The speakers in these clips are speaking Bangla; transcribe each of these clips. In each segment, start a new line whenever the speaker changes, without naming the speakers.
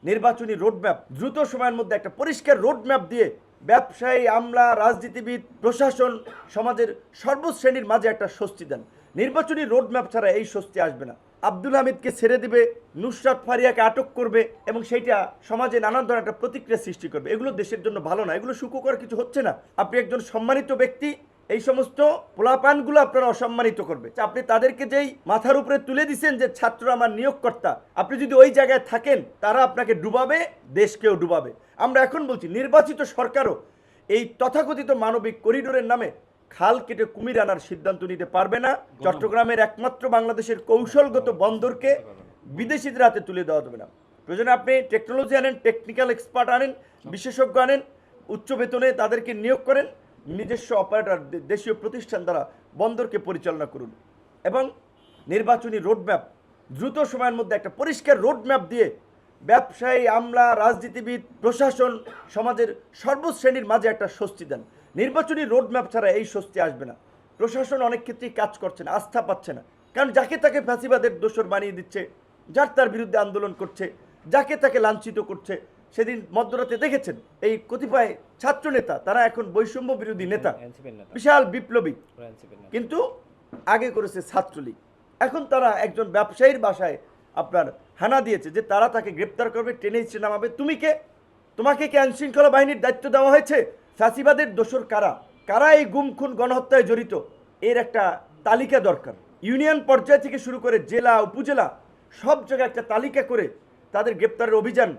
নির্বাচনী রোডম্যাপ দ্রুত সময়ের মধ্যে একটা পরিষ্কার রোডম্যাপ দিয়ে ব্যবসায়ী, আমলা, রাজনীতিবিদ, প্রশাসন, সমাজের সর্বশ্রেণীর মাঝে একটা স্বস্তি দেন। নির্বাচনী রোডম্যাপ ছাড়া এই স্বস্তি আসবে না। আব্দুল হামিদকে ছেড়ে দিবে, নুসরাত ফারিয়াকে আটক করবে এবং সেইটা সমাজে নানান ধরনের একটা প্রতিক্রিয়া সৃষ্টি করবে। এগুলো দেশের জন্য ভালো না, এগুলো সুখকর কিছু হচ্ছে না। আপনি একজন সম্মানিত ব্যক্তি, এই সমস্ত পোলাপানগুলো আপনারা অসম্মানিত করবে। আপনি তাদেরকে যেই মাথার উপরে তুলে দিচ্ছেন যে ছাত্র আমার নিয়োগকর্তা, আপনি যদি ওই জায়গায় থাকেন তারা আপনাকে ডুবাবে, দেশকেও ডুবাবে। আমরা এখন বলছি নির্বাচিত সরকারও এই তথাকথিত মানবিক করিডোরের নামে খাল কেটে কুমির আনার সিদ্ধান্ত নিতে পারবে না। চট্টগ্রামের একমাত্র বাংলাদেশের কৌশলগত বন্দরকে বিদেশিদের হাতে তুলে দেওয়া যাবে না। প্রয়োজনে আপনি টেকনোলজি আনেন, টেকনিক্যাল এক্সপার্ট আনেন, বিশেষজ্ঞ আনেন, উচ্চ বেতনে তাদেরকে নিয়োগ করেন, নিজস্ব অপারেটর দেশীয় প্রতিষ্ঠান দ্বারা বন্দরকে পরিচালনা করুন এবং নির্বাচনী রোডম্যাপ দ্রুত সময়ের মধ্যে একটা পরিষ্কার রোডম্যাপ দিয়ে ব্যবসায়ী, আমলা, রাজনীতিবিদ, প্রশাসন, সমাজের সর্বশ্রেণীর মাঝে একটা স্বস্তি দেন। নির্বাচনী রোডম্যাপ ছাড়া এই স্বস্তি আসবে না। প্রশাসন অনেক ক্ষেত্রেই কাজ করছে না, আস্থা পাচ্ছে না, কারণ যাকে তাকে ফ্যাসিবাদের দোসর বানিয়ে দিচ্ছে, যার তার বিরুদ্ধে আন্দোলন করছে, যাকে তাকে লাঞ্ছিত করছে। সেদিন মধ্যরাতে দেখেছেন এই কতিপয় ছাত্র নেতা, তারা এখন বৈষম্য বিরোধী নেতা, বিশাল বিপ্লবী, কিন্তু আগে করেছে ছাত্রলীগ। এখন তারা একজন ব্যবসায়ীর বাসায় আপনার হানা দিয়েছে যে তারা তাকে গ্রেপ্তার করবে, টেনে হিচড়ে নামাবে। তুমি কে? তোমাকে কি আইনশৃঙ্খলা বাহিনীর দায়িত্ব দেওয়া হয়েছে? ফ্যাসিবাদের দোসর কারা কারা এই গুম খুন গণহত্যায় জড়িত, এর একটা তালিকা দরকার। ইউনিয়ন পর্যায় থেকে শুরু করে জেলা, উপজেলা, সব জায়গায় একটা তালিকা করে তাদের গ্রেপ্তারের অভিযান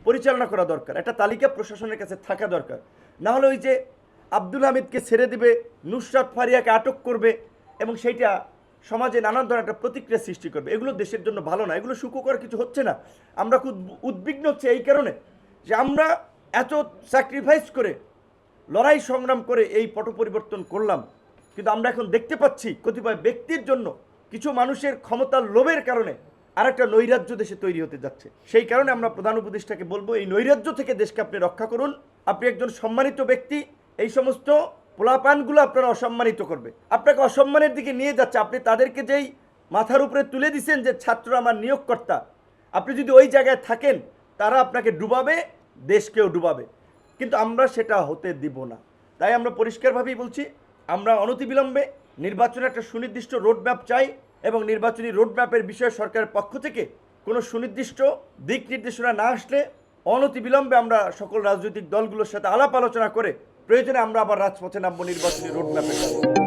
পরিচালনা করা দরকার। একটা তালিকা প্রশাসনের কাছে থাকা দরকার। না হলে ওই যে আব্দুল হামিদকে ছেড়ে দিবে, নুসরাত ফারিয়াকে আটক করবে এবং সেইটা সমাজে নানান ধরনের একটা প্রতিক্রিয়া সৃষ্টি করবে। এগুলো দেশের জন্য ভালো না, এগুলো সুখকর কিছু হচ্ছে না। আমরা খুব উদ্বিগ্ন হচ্ছে এই কারণে যে আমরা এত স্যাক্রিফাইস করে, লড়াই সংগ্রাম করে এই পট পরিবর্তন করলাম, কিন্তু আমরা এখন দেখতে পাচ্ছি কতিপয় ব্যক্তির জন্য, কিছু মানুষের ক্ষমতার লোভের কারণে আরেকটা নৈরাজ্য দেশে তৈরি হতে যাচ্ছে। সেই কারণে আমরা প্রধান উপদেষ্টাকে বলবো, এই নৈরাজ্য থেকে দেশকে আপনি রক্ষা করুন। আপনি একজন সম্মানিত ব্যক্তি, এই সমস্ত পোলাপানগুলো আপনারা অসম্মানিত করবে, আপনাকে অসম্মানের দিকে নিয়ে যাচ্ছে। আপনি তাদেরকে যেই মাথার উপরে তুলে দিচ্ছেন যে ছাত্র আমার নিয়োগকর্তা, আপনি যদি ওই জায়গায় থাকেন তারা আপনাকে ডুবাবে, দেশকেও ডুবাবে। কিন্তু আমরা সেটা হতে দিব না। তাই আমরা পরিষ্কারভাবেই বলছি, আমরা অনতিবিলম্বে নির্বাচনের একটা সুনির্দিষ্ট রোডম্যাপ চাই এবং নির্বাচনী রোডম্যাপের বিষয়ে সরকারের পক্ষ থেকে কোনো সুনির্দিষ্ট দিক নির্দেশনা না আসলে অনতিবিলম্বে আমরা সকল রাজনৈতিক দলগুলোর সাথে আলাপ আলোচনা করে প্রয়োজনে আমরা আবার রাজপথে নামবো নির্বাচনী রোডম্যাপের।